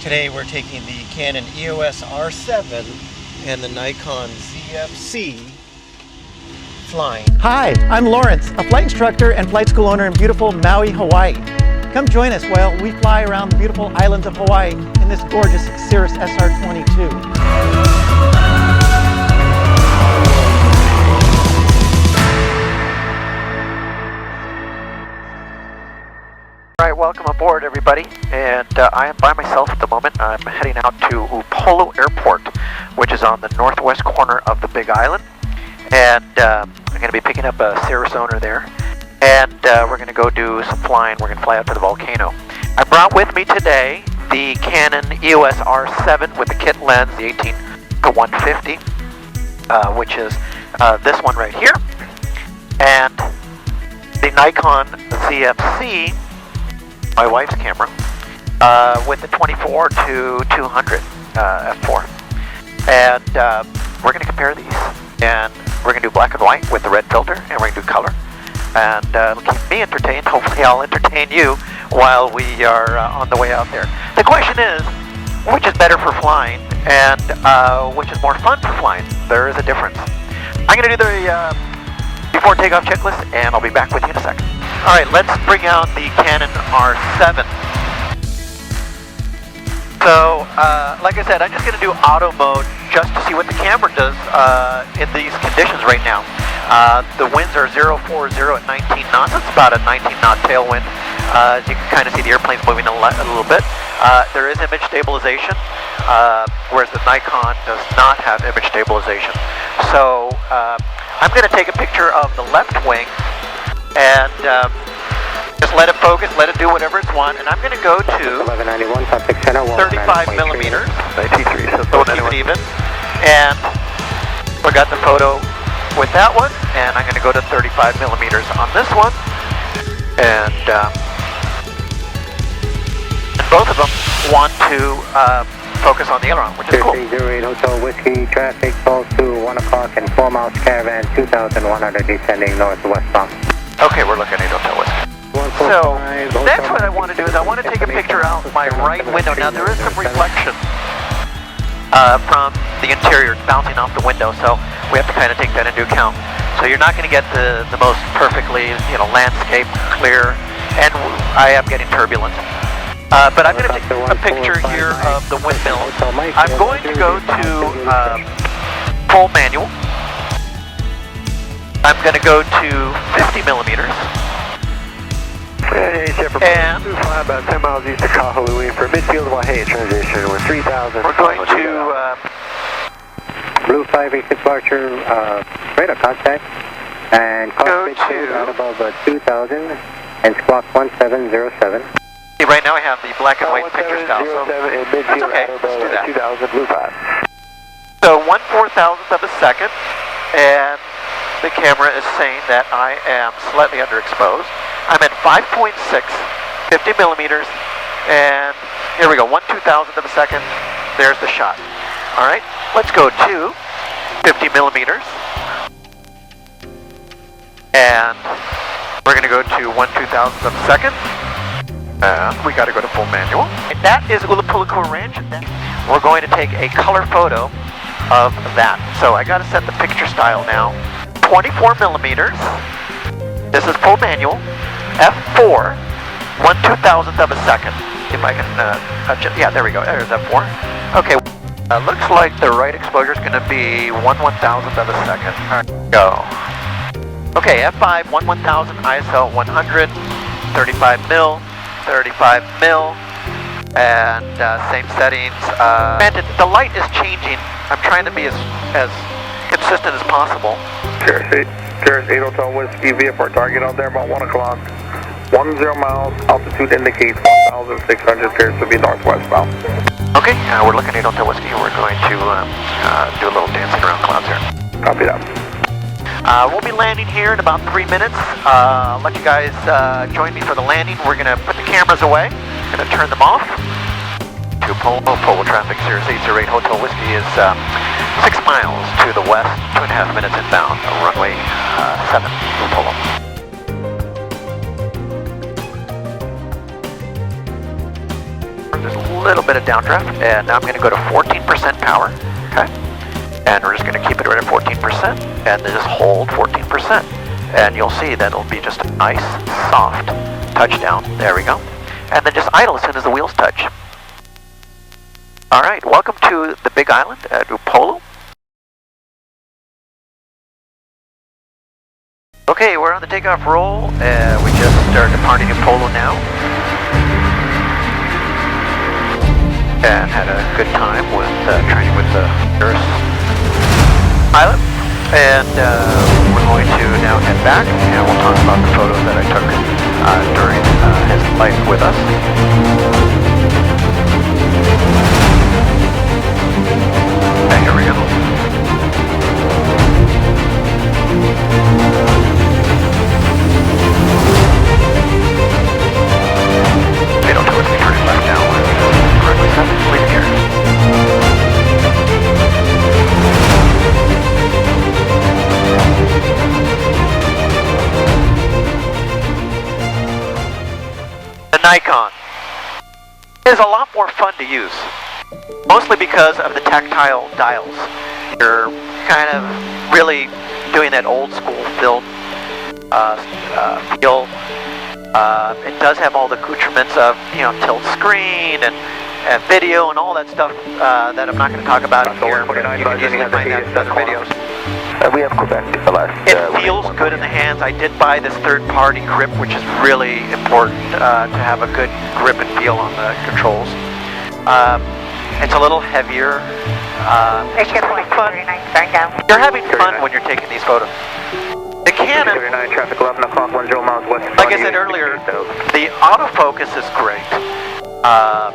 Today we're taking the Canon EOS R7 and the Nikon Zfc flying. Hi, I'm Lawrence, a flight instructor and flight school owner in beautiful Maui, Hawaii. Come join us while we fly around the beautiful islands of Hawaii in this gorgeous Cirrus SR22. Alright, welcome aboard everybody, and I am by myself at the moment. I'm heading out to Upolu Airport, which is on the northwest corner of the Big Island, and I'm going to be picking up a Cirrus owner there, and we're going to go do some flying. We're going to fly out to the volcano. I brought with me today the Canon EOS R7 with the kit lens, the 18-150, which is this one right here, and the Nikon Zfc, my wife's camera, with the 24-200 f4, and we're going to compare these, and we're going to do black and white with the red filter, and we're going to do color, and it'll keep me entertained. Hopefully I'll entertain you while we are on the way out there. The question is, which is better for flying, and which is more fun for flying? There is a difference. I'm going to do the before takeoff checklist, and I'll be back with you in a second. Alright, let's bring out the Canon R7. So, like I said, I'm just going to do auto mode just to see what the camera does in these conditions right now. The winds are 040 at 19 knots. It's about a 19 knot tailwind. As you can kind of see, the airplane's moving a little bit. There is image stabilization, whereas the Nikon does not have image stabilization. So, I'm going to take a picture of the left wing and just let it focus, let it do whatever it's want, and I'm going to go to 35 millimeters, so we'll keep it even, and we got the photo with that one, and I'm going to go to 35 millimeters on this one, and both of them want to focus on the aileron, which is cool. 08 Hotel Whiskey, traffic calls to 1 o'clock and 4 miles caravan, 2,100 descending northwestbound. Okay, we're looking at Hotel Whiskey. So, next what I want to do is I want to take a picture out my right window. Now there is some reflection from the interior bouncing off the window, so we have to kind of take that into account. So you're not going to get the most perfectly, landscape clear, and I am getting turbulence. But I'm going to take a picture here of the windmills. I'm going to go to full manual. I'm going to go to 50 millimeters. And fly about 10 miles east of Kahului for midfield Waihe transition with 3,000. We're going to Blue 586 Archer, radar contact, and cockpit at above 2,000 and squawk 1707. Right now I have the black and white picture style, so that's okay, let's do that. 2000 Blue 5. So 1/4000th of a second, and the camera is saying that I am slightly underexposed. I'm at 5.6, 50 millimeters, and here we go, 1/2000th of a second, there's the shot. Alright, let's go to 50 millimeters, and we're going to go to 1/2000th of a second. And we got to go to full manual. And that is Ulapulaku Ranch. We're going to take a color photo of that. So I got to set the picture style now. 24 millimeters. This is full manual. F4. 1/2000th of a second. If I can adjust. Yeah, there we go. There's F4. Okay. Looks like the right exposure is going to be 1/1000th of a second. All right, go. Okay, F5, 1/1000, ISO 100, 35 mil. 35 mil, and same settings. Granted, the light is changing. I'm trying to be as consistent as possible. Cirrus 8 Hotel Whiskey, VFR target out there about 1 o'clock. 10 miles, altitude indicates 1,600, appears to be northwestbound. Okay, we're looking at Hotel Whiskey. We're going to do a little dancing around clouds here. Copy that. We'll be landing here in about 3 minutes. I'll let you guys join me for the landing. We're going to put the cameras away. Going to turn them off. To Polo traffic, Cirrus 808 Hotel Whiskey is 6 miles to the west, 2.5 minutes inbound, runway 7, Polo. There's a little bit of downdraft, and now I'm going to go to 14% power, okay? And we're just going to keep it right at 14%, and then just hold 14%. And you'll see that it'll be just a nice, soft touchdown. There we go. And then just idle as soon as the wheels touch. All right, welcome to the Big Island at Upolu. Okay, we're on the takeoff roll, and we just started departing Upolu now. And had a good time with training with the nurse pilot. And we're going to now head back, and we'll talk about the photos that I took during his flight with us. Okay, here we go. They don't tell us to turn it left now. Correctly set, leave it here. The Nikon is a lot more fun to use, mostly because of the tactile dials. You're kind of really doing that old school film feel. It does have all the accoutrements of, tilt screen and video and all that stuff that I'm not going to talk about here, but you can easily find that in other videos. We have Quebec the last. It feels good in the hands. I did buy this third-party grip, which is really important to have a good grip and feel on the controls. It's a little heavier. It's fun. You're having fun when you're taking these photos. The Canon, traffic 11 o'clock, 10 miles west. like I said earlier, the autofocus is great.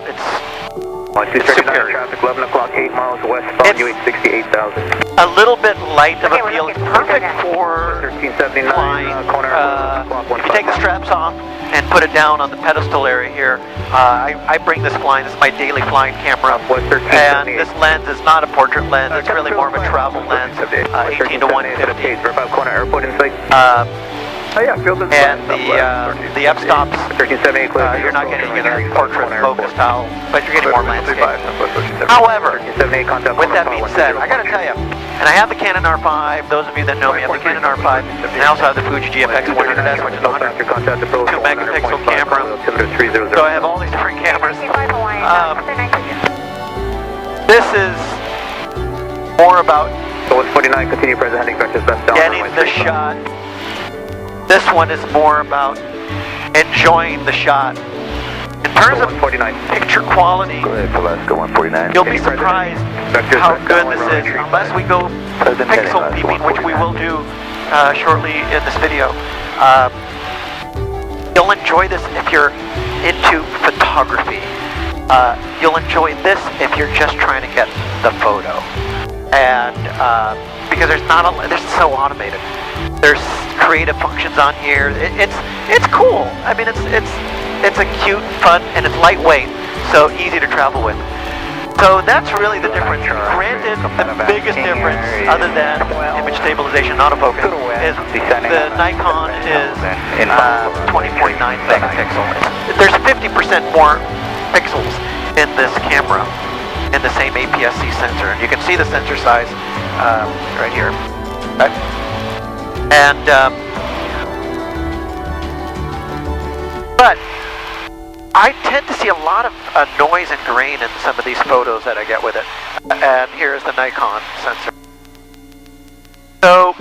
It's superior. Traffic 11 o'clock, 8 miles west, It's you 68,000. a little bit light of a feel. It's perfect for 1379, flying. corner, If you take the straps off and put it down on the pedestal area here, I bring this flying. This is my daily flying camera. And this lens is not a portrait lens. It's really more of a travel lens, 18 to 150. Corner airport in sight. And the f-stops, you're not getting a portrait focus style, but you're getting more landscape. However, with that being said, I gotta tell you, and I have the Canon R5, those of you that know me, I have the Canon R5, and I also have the Fuji GFX 100S, which is a 102 megapixel camera. So I have all these different cameras. This is more about getting the shot. This one is more about enjoying the shot. In terms of picture quality, you'll be surprised how good this is, unless we go pixel peeping, which we will do shortly in this video. You'll enjoy this if you're into photography. You'll enjoy this if you're just trying to get the photo. And because there's so automated. There's creative functions on here. It's cool. I mean, it's a cute, fun, and it's lightweight, so easy to travel with. So that's really the difference. Granted, the biggest difference, other than image stabilization and autofocus, is the Nikon is 20.9 megapixel. There's 50% more pixels in this camera in the same APS-C sensor. And you can see the sensor size right here. Okay. And but I tend to see a lot of noise and grain in some of these photos that I get with it. And here's the Nikon sensor. So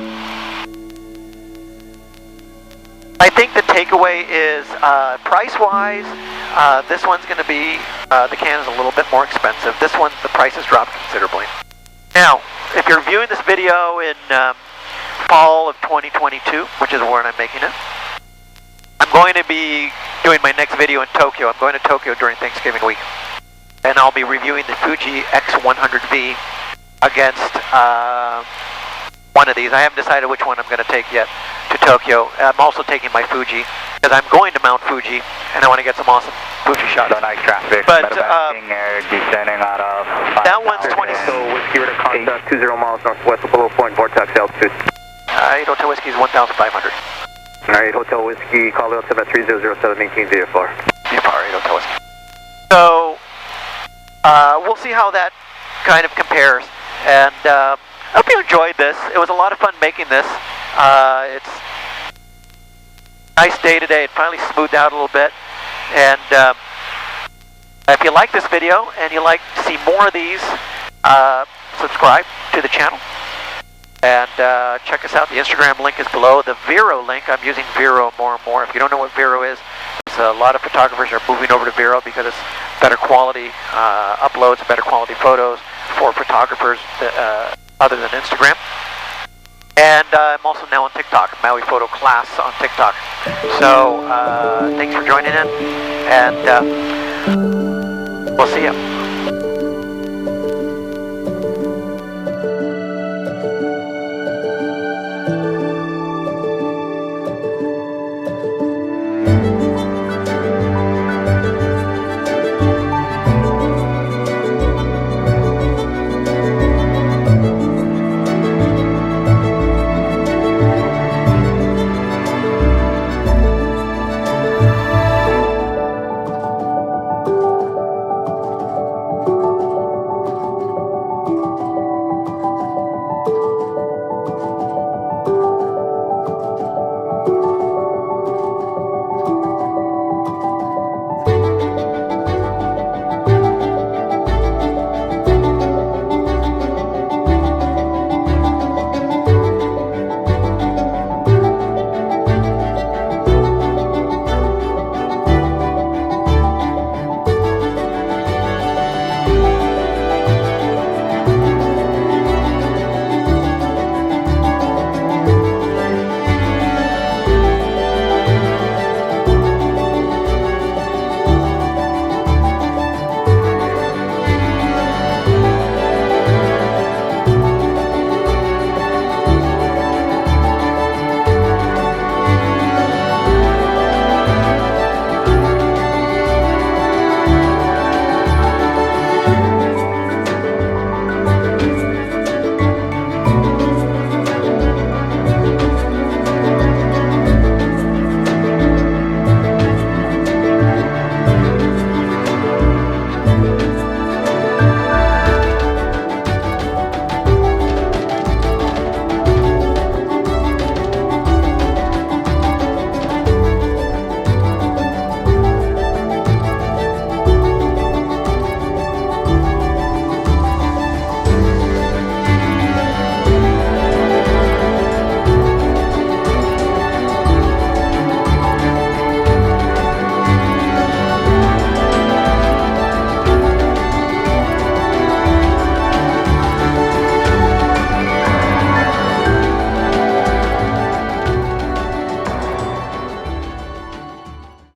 I think the takeaway is price-wise, this one's going to be, the Canon's a little bit more expensive. This one, the price has dropped considerably. Now, if you're viewing this video in fall of 2022, which is when I'm making it, I'm going to be doing my next video in Tokyo. I'm going to Tokyo during Thanksgiving week. And I'll be reviewing the Fuji X100V against one of these. I haven't decided which one I'm going to take yet to Tokyo. I'm also taking my Fuji, because I'm going to Mount Fuji, and I want to get some awesome Fuji shots. Traffic, but descending out of that one's 20. So whiskey to contact 20 miles northwest of Below Point, vortex altitude. 8 Hotel Whiskey is 1,500. Alright, Hotel Whiskey, call out 3007, 18 VFR. VFR, 8 Hotel Whiskey. So, we'll see how that kind of compares. And I hope you enjoyed this. It was a lot of fun making this. It's a nice day today. It finally smoothed out a little bit. And if you like this video and you like to see more of these, subscribe to the channel. And check us out. The Instagram link is below. The Vero link, I'm using Vero more and more. If you don't know what Vero is, a lot of photographers are moving over to Vero because it's better quality uploads, better quality photos for photographers other than Instagram. And I'm also now on TikTok, Maui Photo Class on TikTok. So thanks for joining in, and we'll see you.